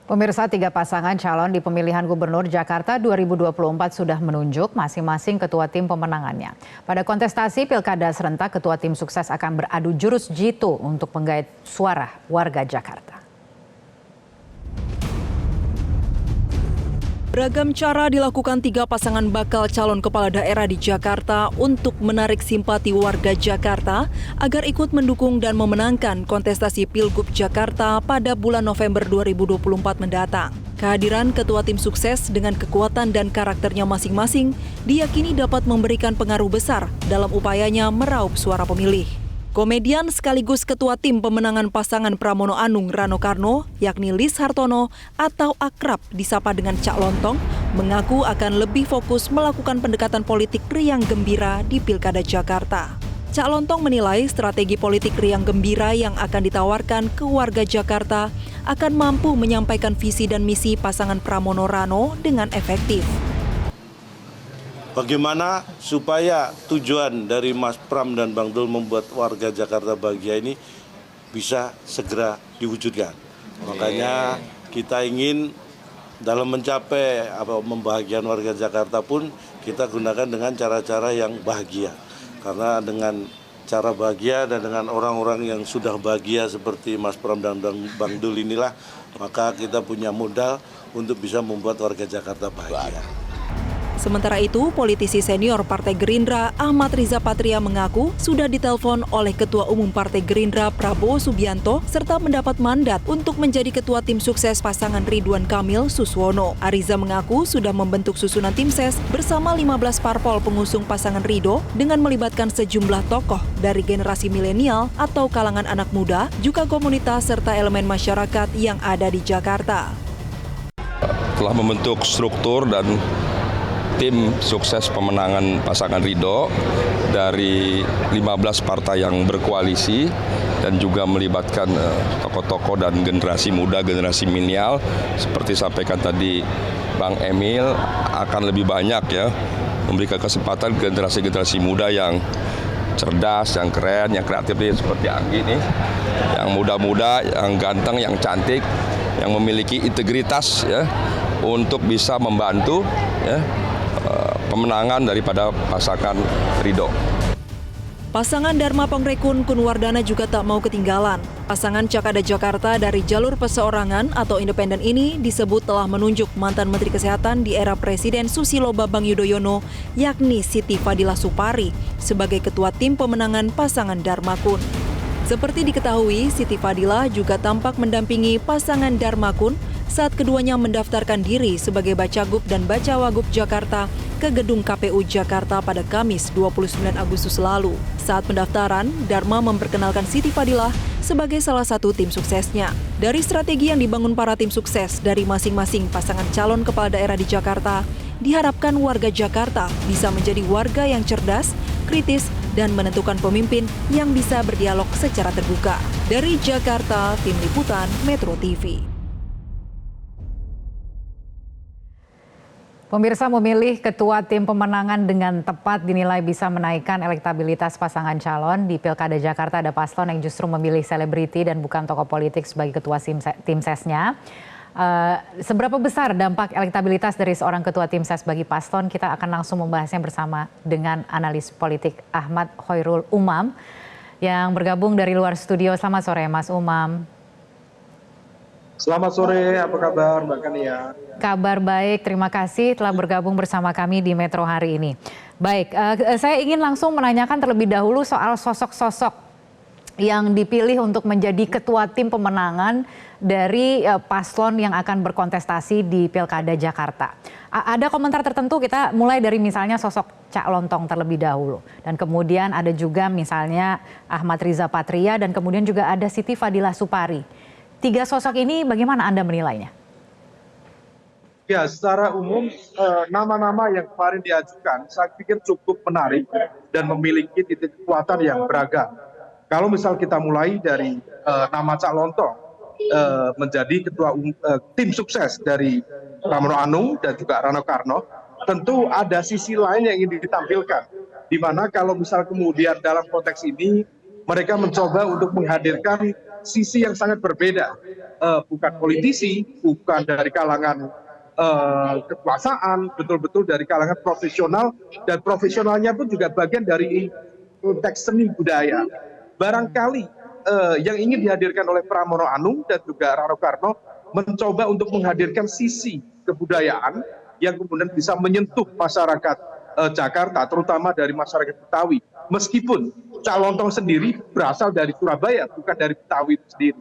Pemirsa, 3 pasangan calon di pemilihan Gubernur Jakarta 2024 sudah menunjuk masing-masing ketua tim pemenangannya. Pada kontestasi Pilkada serentak, ketua tim sukses akan beradu jurus jitu untuk menggait suara warga Jakarta. Beragam cara dilakukan 3 pasangan bakal calon kepala daerah di Jakarta untuk menarik simpati warga Jakarta agar ikut mendukung dan memenangkan kontestasi Pilgub Jakarta pada bulan November 2024 mendatang. Kehadiran ketua tim sukses dengan kekuatan dan karakternya masing-masing diyakini dapat memberikan pengaruh besar dalam upayanya meraup suara pemilih. Komedian sekaligus ketua tim pemenangan pasangan Pramono Anung Rano Karno, yakni Lis Hartono atau akrab disapa dengan Cak Lontong, mengaku akan lebih fokus melakukan pendekatan politik riang gembira di Pilkada Jakarta. Cak Lontong menilai strategi politik riang gembira yang akan ditawarkan ke warga Jakarta akan mampu menyampaikan visi dan misi pasangan Pramono Rano dengan efektif. Bagaimana supaya tujuan dari Mas Pram dan Bang Dul membuat warga Jakarta bahagia ini bisa segera diwujudkan. Makanya kita ingin dalam mencapai membahagiakan warga Jakarta pun kita gunakan dengan cara-cara yang bahagia. Karena dengan cara bahagia dan dengan orang-orang yang sudah bahagia seperti Mas Pram dan Bang Dul inilah, maka kita punya modal untuk bisa membuat warga Jakarta bahagia. Sementara itu, politisi senior Partai Gerindra Ahmad Riza Patria mengaku sudah ditelepon oleh Ketua Umum Partai Gerindra Prabowo Subianto serta mendapat mandat untuk menjadi ketua tim sukses pasangan Ridwan Kamil Suswono. Ariza mengaku sudah membentuk susunan tim ses bersama 15 parpol pengusung pasangan Ridho dengan melibatkan sejumlah tokoh dari generasi milenial atau kalangan anak muda, juga komunitas serta elemen masyarakat yang ada di Jakarta. Telah membentuk struktur dan tim sukses pemenangan pasangan Ridho dari 15 partai yang berkoalisi dan juga melibatkan tokoh-tokoh dan generasi muda, generasi milenial. Seperti sampaikan tadi Bang Emil, akan lebih banyak ya memberikan kesempatan generasi-generasi muda yang cerdas, yang keren, yang kreatif seperti Anggi nih, yang muda-muda, yang ganteng, yang cantik, yang memiliki integritas ya untuk bisa membantu ya pemenangan daripada pasangan Ridho. Pasangan Dharma Pongrekun Kunwardana juga tak mau ketinggalan. Pasangan Cakada Jakarta dari jalur perseorangan atau independen ini disebut telah menunjuk mantan Menteri Kesehatan di era Presiden Susilo Bambang Yudhoyono, yakni Siti Fadila Supari, sebagai ketua tim pemenangan pasangan Dharma Kun. Seperti diketahui, Siti Fadila juga tampak mendampingi pasangan Dharma Kun saat keduanya mendaftarkan diri sebagai Bacagub dan Bacawagub Jakarta ke gedung KPU Jakarta pada Kamis 29 Agustus lalu. Saat pendaftaran, Dharma memperkenalkan Siti Fadila sebagai salah satu tim suksesnya. Dari strategi yang dibangun para tim sukses dari masing-masing pasangan calon kepala daerah di Jakarta, diharapkan warga Jakarta bisa menjadi warga yang cerdas, kritis, dan menentukan pemimpin yang bisa berdialog secara terbuka. Dari Jakarta, Tim Liputan Metro TV. Pemirsa, memilih ketua tim pemenangan dengan tepat dinilai bisa menaikkan elektabilitas pasangan calon. Di Pilkada Jakarta ada paslon yang justru memilih selebriti dan bukan tokoh politik sebagai ketua tim sesnya. Seberapa besar dampak elektabilitas dari seorang ketua tim ses bagi paslon? Kita akan langsung membahasnya bersama dengan analis politik Ahmad Khoirul Umam yang bergabung dari luar studio. Selamat sore Mas Umam. Selamat sore, apa kabar Mbak Kania? Kabar baik, terima kasih telah bergabung bersama kami di Metro hari ini. Baik, saya ingin langsung menanyakan terlebih dahulu soal sosok-sosok yang dipilih untuk menjadi ketua tim pemenangan dari paslon yang akan berkontestasi di Pilkada Jakarta. Ada komentar tertentu, kita mulai dari misalnya sosok Cak Lontong terlebih dahulu. Dan kemudian ada juga misalnya Ahmad Riza Patria dan kemudian juga ada Siti Fadila Supari. 3 sosok ini bagaimana Anda menilainya? Ya, secara umum nama-nama yang kemarin diajukan saya pikir cukup menarik dan memiliki titik kekuatan yang beragam. Kalau misal kita mulai dari nama Cak Lontong menjadi ketua tim sukses dari Pramono Anung dan juga Rano Karno, tentu ada sisi lain yang ingin ditampilkan. Di mana kalau misal kemudian dalam konteks ini mereka mencoba untuk menghadirkan sisi yang sangat berbeda, bukan politisi, bukan dari kalangan kekuasaan, betul-betul dari kalangan profesional, dan profesionalnya pun juga bagian dari konteks seni budaya. Barangkali yang ingin dihadirkan oleh Pramono Anung dan juga Rano Karno mencoba untuk menghadirkan sisi kebudayaan yang kemudian bisa menyentuh masyarakat Jakarta, terutama dari masyarakat Betawi. Meskipun Cak Lontong sendiri berasal dari Surabaya, bukan dari Betawi itu sendiri.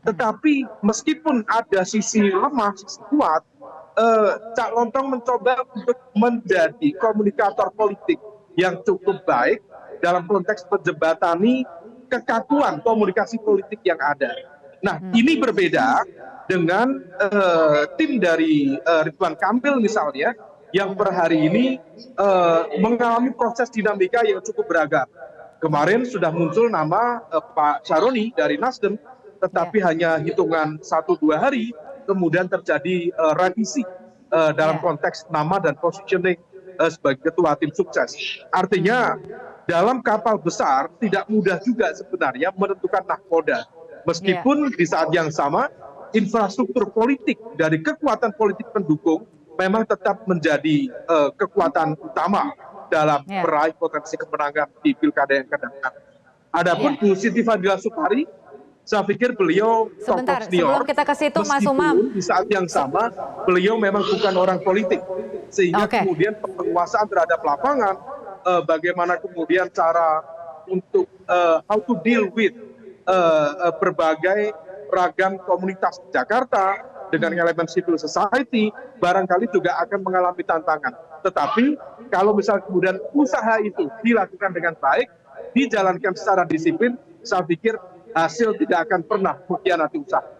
Tetapi meskipun ada sisi lemah, sisi kuat, Cak Lontong mencoba untuk menjadi komunikator politik yang cukup baik dalam konteks menjembatani kekakuan komunikasi politik yang ada. Nah, ini berbeda dengan tim dari Ridwan Kamil misalnya, yang per hari ini mengalami proses dinamika yang cukup beragam. Kemarin sudah muncul nama Pak Syaroni dari Nasdem, tetapi hanya hitungan 1-2 hari kemudian terjadi revisi dalam konteks nama dan positioning sebagai ketua tim sukses. Artinya dalam kapal besar tidak mudah juga sebenarnya menentukan nahkoda. Meskipun di saat yang sama infrastruktur politik dari kekuatan politik pendukung memang tetap menjadi kekuatan utama dalam meraih potensi kemenangan di pilkada yang akan datang. Adapun Bu Siti Fadila Supari, saya pikir beliau Sebentar, tokoh senior. sebelum kita ke situ, Mas Umam. Di saat yang sama, beliau memang bukan orang politik, sehingga kemudian penguasaan terhadap lapangan, bagaimana kemudian cara untuk how to deal with berbagai ragam komunitas di Jakarta dengan elemen civil society, barangkali juga akan mengalami tantangan. Tetapi kalau misal kemudian usaha itu dilakukan dengan baik, dijalankan secara disiplin, saya pikir hasil tidak akan pernah mengkhianati usaha.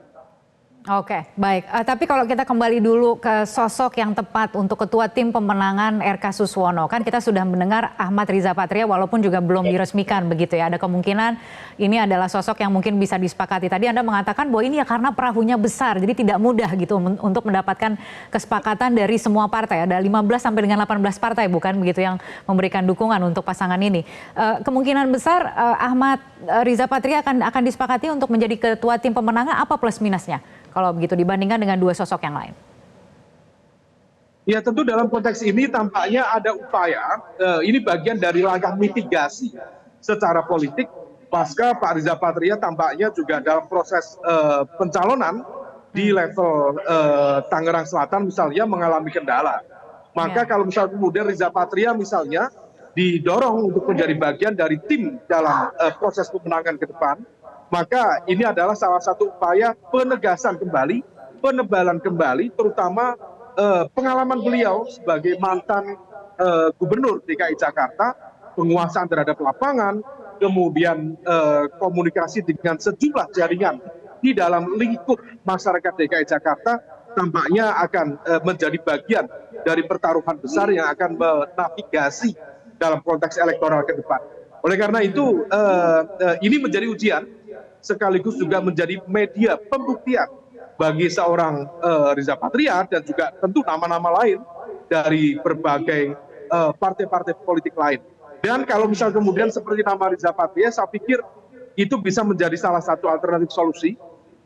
Oke, baik. Tapi kalau kita kembali dulu ke sosok yang tepat untuk ketua tim pemenangan RK Suswono, kan kita sudah mendengar Ahmad Riza Patria walaupun juga belum diresmikan begitu ya. Ada kemungkinan ini adalah sosok yang mungkin bisa disepakati. Tadi Anda mengatakan bahwa ini ya karena perahunya besar, jadi tidak mudah gitu untuk mendapatkan kesepakatan dari semua partai. Ada 15 sampai dengan 18 partai bukan begitu yang memberikan dukungan untuk pasangan ini. Kemungkinan besar Ahmad Riza Patria akan disepakati untuk menjadi ketua tim pemenangan, apa plus minusnya? Kalau begitu dibandingkan dengan dua sosok yang lain? Ya tentu dalam konteks ini tampaknya ada upaya, ini bagian dari langkah mitigasi secara politik pasca Pak Riza Patria tampaknya juga dalam proses pencalonan di level Tangerang Selatan misalnya mengalami kendala. Maka kalau misalnya kemudian Riza Patria misalnya didorong untuk menjadi bagian dari tim dalam proses pemenangan ke depan, maka ini adalah salah satu upaya penegasan kembali, penebalan kembali, terutama pengalaman beliau sebagai mantan gubernur DKI Jakarta, penguasaan terhadap lapangan, kemudian komunikasi dengan sejumlah jaringan di dalam lingkup masyarakat DKI Jakarta, tampaknya akan menjadi bagian dari pertaruhan besar yang akan menavigasi dalam konteks elektoral ke depan. Oleh karena itu, ini menjadi ujian, sekaligus juga menjadi media pembuktian bagi seorang Riza Patria dan juga tentu nama-nama lain dari berbagai partai-partai politik lain. Dan kalau misal kemudian seperti nama Riza Patria, saya pikir itu bisa menjadi salah satu alternatif solusi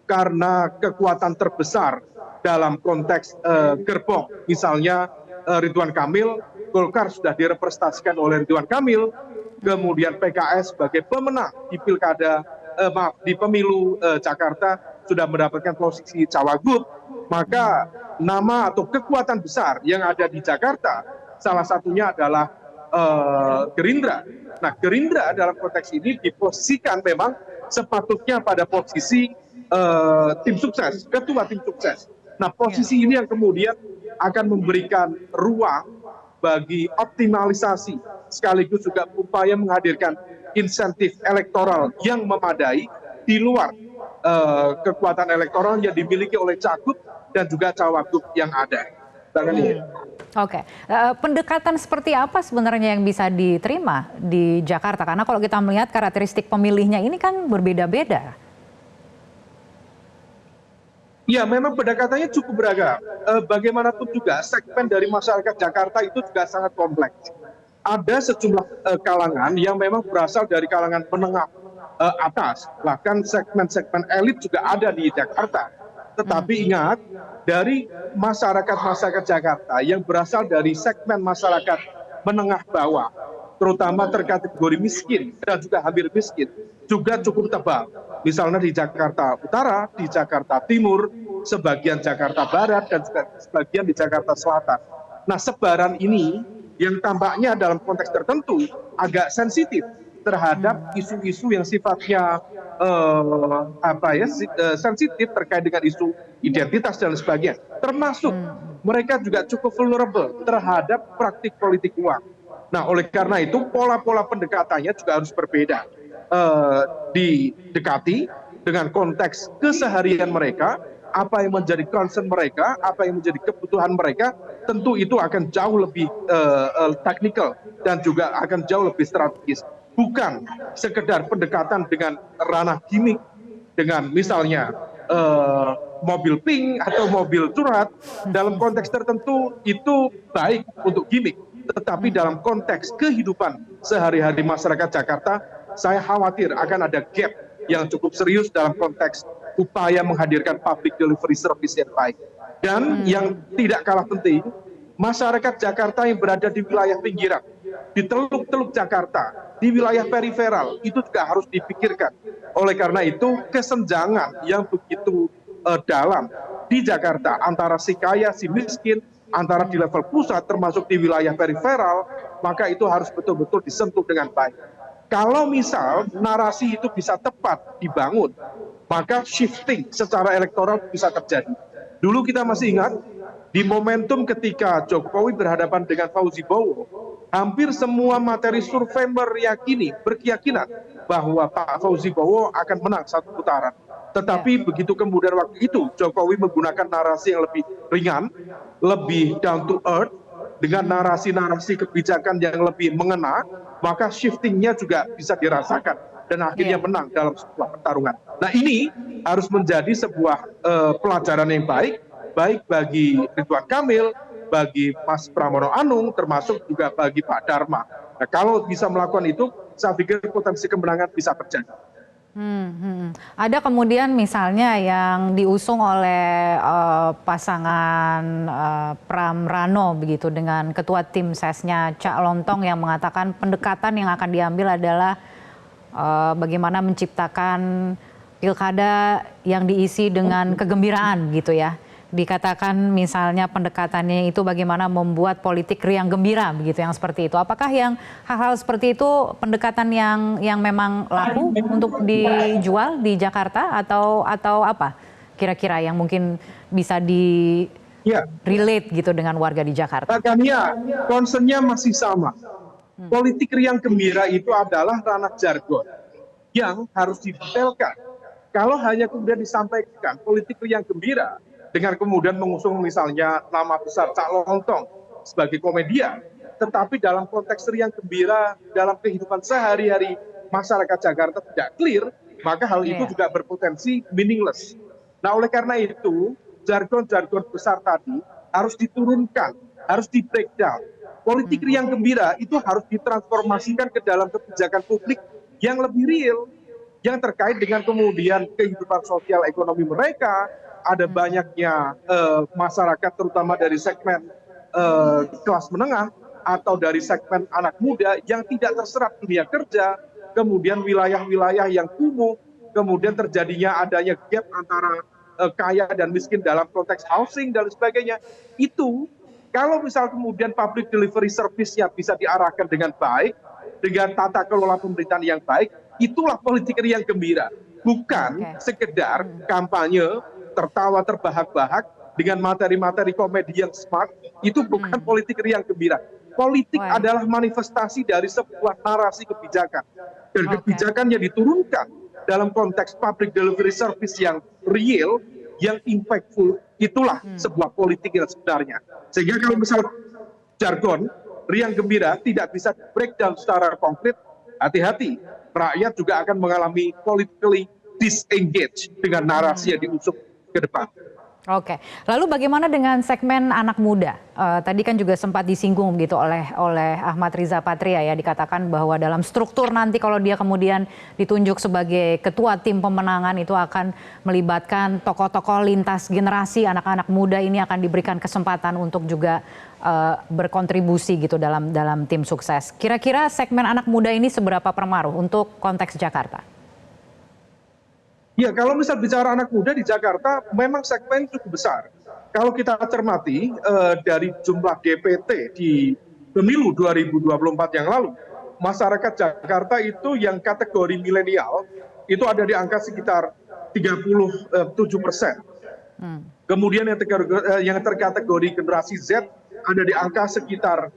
karena kekuatan terbesar dalam konteks gerbong. Misalnya Ridwan Kamil, Golkar sudah direpresentasikan oleh Ridwan Kamil, kemudian PKS sebagai pemenang di di pemilu Jakarta sudah mendapatkan posisi cawagup, maka nama atau kekuatan besar yang ada di Jakarta salah satunya adalah Gerindra. Nah, Gerindra dalam konteks ini diposisikan memang sepatutnya pada posisi tim sukses, ketua tim sukses. Nah, posisi ini yang kemudian akan memberikan ruang bagi optimalisasi sekaligus juga upaya menghadirkan insentif elektoral yang memadai di luar kekuatan elektoral yang dimiliki oleh cagup dan juga cawagup yang ada. Oke, pendekatan seperti apa sebenarnya yang bisa diterima di Jakarta? Karena kalau kita melihat karakteristik pemilihnya ini kan berbeda-beda. Ya, memang pendekatannya cukup beragam. Bagaimanapun juga segmen dari masyarakat Jakarta itu juga sangat kompleks. Ada sejumlah kalangan yang memang berasal dari kalangan menengah atas, bahkan segmen-segmen elit juga ada di Jakarta. Tetapi ingat, dari masyarakat Jakarta yang berasal dari segmen masyarakat menengah bawah, terutama terkategori miskin dan juga hampir miskin, juga cukup tebal. Misalnya di Jakarta Utara, di Jakarta Timur, sebagian Jakarta Barat, dan juga sebagian di Jakarta Selatan. Nah, sebaran ini yang tampaknya dalam konteks tertentu agak sensitif terhadap isu-isu yang sifatnya sensitif terkait dengan isu identitas dan sebagainya. Termasuk mereka juga cukup vulnerable terhadap praktik politik uang. Nah, oleh karena itu pola-pola pendekatannya juga harus berbeda. Didekati dengan konteks keseharian mereka, apa yang menjadi concern mereka, apa yang menjadi kebutuhan mereka, tentu itu akan jauh lebih teknikal dan juga akan jauh lebih strategis. Bukan sekedar pendekatan dengan ranah gimmick, dengan misalnya mobil pink atau mobil curhat. Dalam konteks tertentu itu baik untuk gimmick, tetapi dalam konteks kehidupan sehari-hari masyarakat Jakarta, saya khawatir akan ada gap yang cukup serius dalam konteks upaya menghadirkan public delivery service yang baik. Dan yang tidak kalah penting, masyarakat Jakarta yang berada di wilayah pinggiran, di teluk-teluk Jakarta, di wilayah periferal, itu juga harus dipikirkan. Oleh karena itu, kesenjangan yang begitu dalam di Jakarta antara si kaya, si miskin, antara di level pusat termasuk di wilayah periferal, maka itu harus betul-betul disentuh dengan baik. Kalau misal narasi itu bisa tepat dibangun, maka shifting secara elektoral bisa terjadi. Dulu kita masih ingat, di momentum ketika Jokowi berhadapan dengan Fauzi Bowo, hampir semua materi survei berkeyakinan bahwa Pak Fauzi Bowo akan menang satu putaran. Tetapi begitu kemudian waktu itu Jokowi menggunakan narasi yang lebih ringan, lebih down to earth, dengan narasi-narasi kebijakan yang lebih mengena, maka shiftingnya juga bisa dirasakan dan akhirnya menang dalam sebuah pertarungan. Nah, ini harus menjadi sebuah pelajaran yang baik bagi Ridwan Kamil, bagi Mas Pramono Anung, termasuk juga bagi Pak Dharma. Nah, kalau bisa melakukan itu, saya pikir potensi kemenangan bisa terjadi. Ada kemudian misalnya yang diusung oleh pasangan Pram Rano begitu dengan ketua tim sesnya Cak Lontong yang mengatakan pendekatan yang akan diambil adalah bagaimana menciptakan pilkada yang diisi dengan kegembiraan gitu ya. Dikatakan misalnya pendekatannya itu bagaimana membuat politik riang gembira begitu, yang seperti itu. Apakah yang hal-hal seperti itu pendekatan yang memang laku untuk dijual di Jakarta atau apa kira-kira yang mungkin bisa di relate gitu dengan warga di Jakarta? Makanya concernnya masih sama. Politik riang gembira itu adalah ranah jargon yang harus didetailkan. Kalau hanya kemudian disampaikan politik riang gembira dengan kemudian mengusung misalnya nama besar Cak Lontong sebagai komedian, tetapi dalam konteks riang gembira dalam kehidupan sehari-hari masyarakat Jakarta tidak clear, maka hal itu juga berpotensi meaningless. Nah, oleh karena itu, jargon-jargon besar tadi harus diturunkan, harus di-breakdown. Politik riang gembira itu harus ditransformasikan ke dalam kebijakan publik yang lebih real, yang terkait dengan kemudian kehidupan sosial ekonomi mereka. Ada banyaknya masyarakat terutama dari segmen kelas menengah atau dari segmen anak muda yang tidak terserap dunia kerja, kemudian wilayah-wilayah yang kumuh, kemudian terjadinya adanya gap antara kaya dan miskin dalam konteks housing dan sebagainya. Itu kalau misal kemudian public delivery service-nya bisa diarahkan dengan baik, dengan tata kelola pemerintahan yang baik, itulah politik riang gembira. Bukan sekedar kampanye tertawa terbahak-bahak dengan materi-materi komedi yang smart. Itu bukan politik riang gembira. Politik adalah manifestasi dari sebuah narasi kebijakan. Dan kebijakan yang diturunkan dalam konteks public delivery service yang real, yang impactful, itulah sebuah politik yang sebenarnya. Sehingga kalau misal jargon riang gembira tidak bisa breakdown secara konkret, hati-hati. Rakyat juga akan mengalami politically disengage dengan narasi yang diusung ke depan. Oke, lalu bagaimana dengan segmen anak muda? Tadi kan juga sempat disinggung gitu oleh Ahmad Riza Patria ya, dikatakan bahwa dalam struktur nanti kalau dia kemudian ditunjuk sebagai ketua tim pemenangan itu akan melibatkan tokoh-tokoh lintas generasi, anak-anak muda ini akan diberikan kesempatan untuk juga berkontribusi gitu dalam tim sukses. Kira-kira segmen anak muda ini seberapa berpengaruh untuk konteks Jakarta? Ya, kalau misal bicara anak muda di Jakarta, memang segmen cukup besar. Kalau kita cermati dari jumlah DPT di pemilu 2024 yang lalu, masyarakat Jakarta itu yang kategori milenial itu ada di angka sekitar 37%. Kemudian yang terkategori generasi Z ada di angka sekitar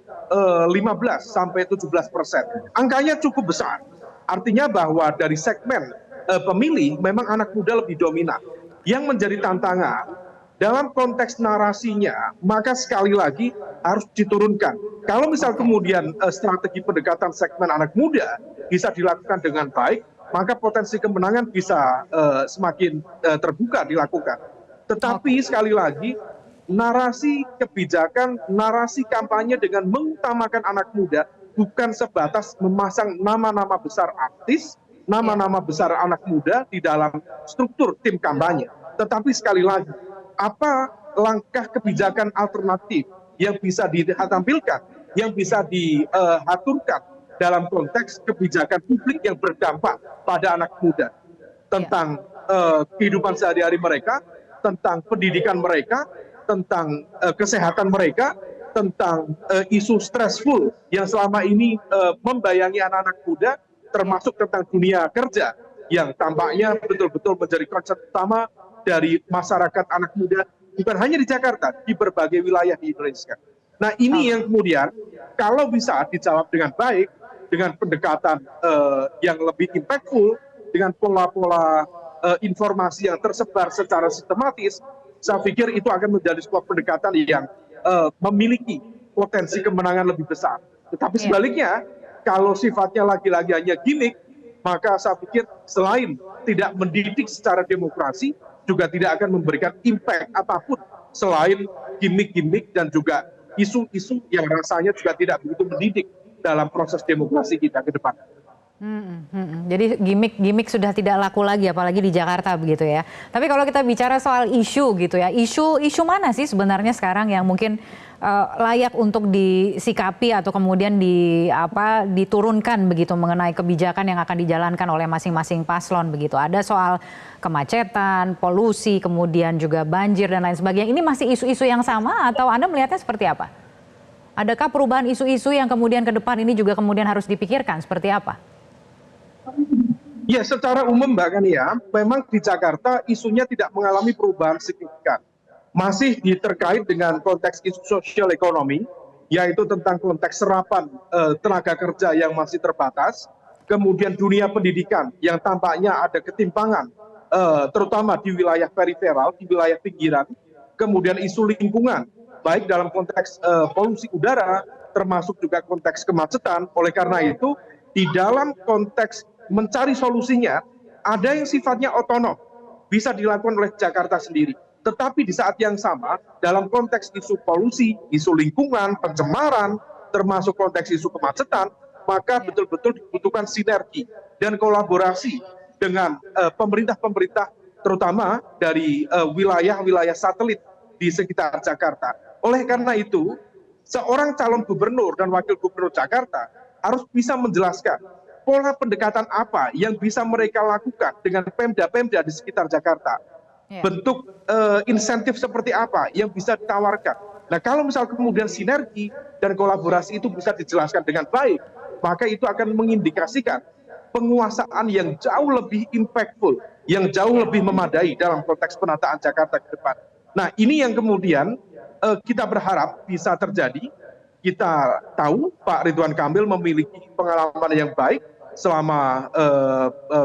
15-17%. Angkanya cukup besar. Artinya bahwa dari segmen pemilih memang anak muda lebih dominan. Yang menjadi tantangan dalam konteks narasinya, maka sekali lagi harus diturunkan. Kalau misal kemudian strategi pendekatan segmen anak muda bisa dilakukan dengan baik, maka potensi kemenangan bisa semakin terbuka dilakukan. Tetapi sekali lagi, narasi kebijakan, narasi kampanye dengan mengutamakan anak muda bukan sebatas memasang nama-nama besar artis, nama-nama besar anak muda di dalam struktur tim kampanye. Tetapi sekali lagi, apa langkah kebijakan alternatif yang bisa ditampilkan, yang bisa diaturkan dalam konteks kebijakan publik yang berdampak pada anak muda tentang kehidupan sehari-hari mereka, tentang pendidikan mereka, tentang kesehatan mereka, tentang isu stressful yang selama ini membayangi anak-anak muda, termasuk tentang dunia kerja yang tampaknya betul-betul menjadi concern utama dari masyarakat anak muda, bukan hanya di Jakarta, di berbagai wilayah di Indonesia. Nah, ini yang kemudian kalau bisa dijawab dengan baik, dengan pendekatan yang lebih impactful, dengan pola-pola informasi yang tersebar secara sistematis, saya pikir itu akan menjadi sebuah pendekatan yang memiliki potensi kemenangan lebih besar. Tetapi sebaliknya, kalau sifatnya lagi-lagi hanya gimmick, maka saya pikir selain tidak mendidik secara demokrasi, juga tidak akan memberikan impact apapun selain gimmick-gimmick dan juga isu-isu yang rasanya juga tidak begitu mendidik dalam proses demokrasi kita ke depan. Jadi gimmick sudah tidak laku lagi, apalagi di Jakarta begitu ya. Tapi kalau kita bicara soal isu gitu ya, isu mana sih sebenarnya sekarang yang mungkin layak untuk disikapi atau kemudian diturunkan begitu mengenai kebijakan yang akan dijalankan oleh masing-masing paslon begitu. Ada soal kemacetan, polusi, kemudian juga banjir dan lain sebagainya. Ini masih isu-isu yang sama atau Anda melihatnya seperti apa? Adakah perubahan isu-isu yang kemudian ke depan ini juga kemudian harus dipikirkan seperti apa? Ya, secara umum Mbak Kania, memang di Jakarta isunya tidak mengalami perubahan signifikan. Masih terkait dengan konteks isu sosial ekonomi, yaitu tentang konteks serapan tenaga kerja yang masih terbatas, kemudian dunia pendidikan yang tampaknya ada ketimpangan, terutama di wilayah periferal, di wilayah pinggiran, kemudian isu lingkungan, baik dalam konteks polusi udara, termasuk juga konteks kemacetan. Oleh karena itu, di dalam konteks mencari solusinya, ada yang sifatnya otonom, bisa dilakukan oleh Jakarta sendiri. Tetapi di saat yang sama, dalam konteks isu polusi, isu lingkungan, pencemaran, termasuk konteks isu kemacetan, maka betul-betul dibutuhkan sinergi dan kolaborasi dengan pemerintah-pemerintah, terutama dari wilayah-wilayah satelit di sekitar Jakarta. Oleh karena itu, seorang calon gubernur dan wakil gubernur Jakarta harus bisa menjelaskan pola pendekatan apa yang bisa mereka lakukan dengan pemda-pemda di sekitar Jakarta. Bentuk insentif seperti apa yang bisa ditawarkan. Nah, kalau misal kemudian sinergi dan kolaborasi itu bisa dijelaskan dengan baik, maka itu akan mengindikasikan penguasaan yang jauh lebih impactful, yang jauh lebih memadai dalam konteks penataan Jakarta ke depan. Nah, ini yang kemudian kita berharap bisa terjadi. Kita tahu Pak Ridwan Kamil memiliki pengalaman yang baik selama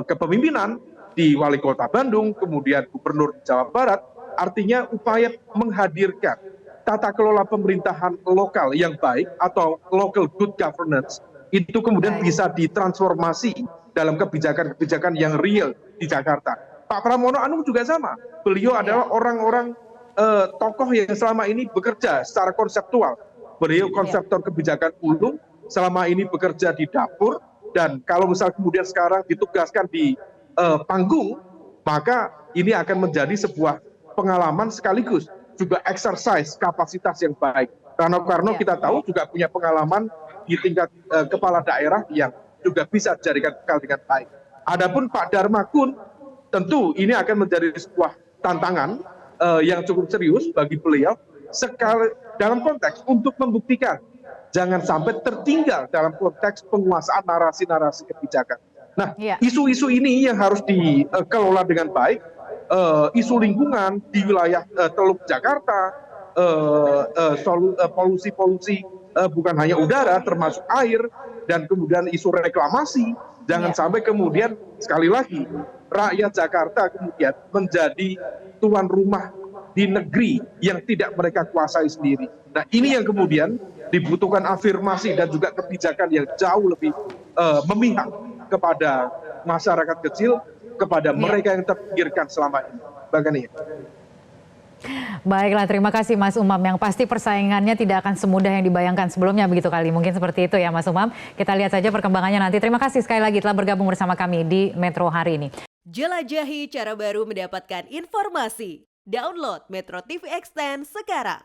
kepemimpinan di Wali Kota Bandung, kemudian Gubernur Jawa Barat. Artinya upaya menghadirkan tata kelola pemerintahan lokal yang baik atau local good governance itu kemudian bisa ditransformasi dalam kebijakan-kebijakan yang real di Jakarta. Pak Pramono Anung juga sama. Beliau adalah orang-orang tokoh yang selama ini bekerja secara konseptual. Beliau konseptor kebijakan ulung, selama ini bekerja di dapur, dan kalau misal kemudian sekarang ditugaskan di panggung, maka ini akan menjadi sebuah pengalaman sekaligus juga exercise kapasitas yang baik. Karena kita tahu juga punya pengalaman di tingkat kepala daerah yang juga bisa dijadikan bekal dengan baik. Adapun Pak Dharma Kun, tentu ini akan menjadi sebuah tantangan yang cukup serius bagi beliau sekali dalam konteks untuk membuktikan jangan sampai tertinggal dalam konteks penguasaan narasi-narasi kebijakan. Nah, isu-isu ini yang harus dikelola dengan baik, isu lingkungan di wilayah Teluk Jakarta, polusi-polusi bukan hanya udara, termasuk air, dan kemudian isu reklamasi. Jangan sampai kemudian sekali lagi rakyat Jakarta kemudian menjadi tuan rumah di negeri yang tidak mereka kuasai sendiri. Nah, ini yang kemudian dibutuhkan afirmasi dan juga kebijakan yang jauh lebih memihak kepada masyarakat kecil, kepada mereka yang terpinggirkan selama ini. Bagani. Baiklah, terima kasih Mas Umam. Yang pasti persaingannya tidak akan semudah yang dibayangkan sebelumnya begitu kali. Mungkin seperti itu ya Mas Umam. Kita lihat saja perkembangannya nanti. Terima kasih sekali lagi telah bergabung bersama kami di Metro hari ini. Jelajahi cara baru mendapatkan informasi. Download Metro TV Extend sekarang.